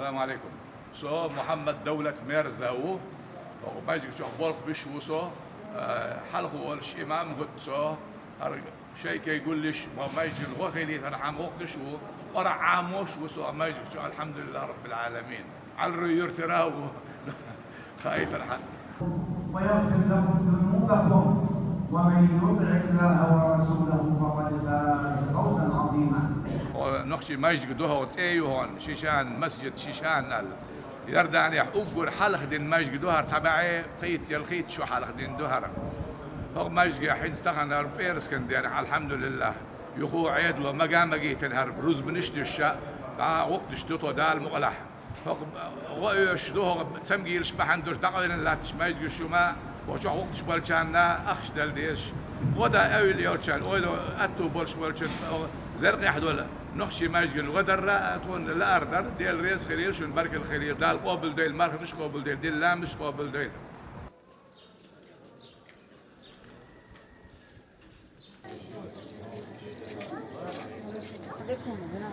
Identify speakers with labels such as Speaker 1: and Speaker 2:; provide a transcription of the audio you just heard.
Speaker 1: السلام عليكم. سو محمد دولة ميرزاو وماجيك شو بولق بشو سو حلقه والش إمام هد سو شيء كي يقول ليش ما ماجيك الوخيلي ترحم وقت شو ورا عاموش وسو ماجيك شو الحمد لله رب العالمين على الريور تراو خايت الحمد
Speaker 2: ويغفر لكم ذنوبكم ومن يطع الله ورسوله فقد فاز فوزا عظيما.
Speaker 1: نخشي ماجيك دوها وتسيو هون شيشان مسجد شيشان يرداني أقول حلق دين ماجيك دوهر سبعة خيت يلخيت شو حلق دين دوهر هو ماجيك حين استغنى فيرس كان يعني الحمد لله يخو عيد له ما قام جيت نهرب روز بنشت الشاء وقت شتوتو دال مقلح وقش دوه تسمجيل شبحان دوش دقلين لا تشماجيك شو ما وشو وقت شبال كان أخش دال ديش ودا أول يوتشان ودا أتو بولش بولشن زرق يحدولا نخشي ماجل وغدر تون الأردر ديال ريس خليل شو نبارك الخليل دال قابل ديل مارك مش قابل ديل ديل لا مش قابل ديل
Speaker 3: عليكم هنا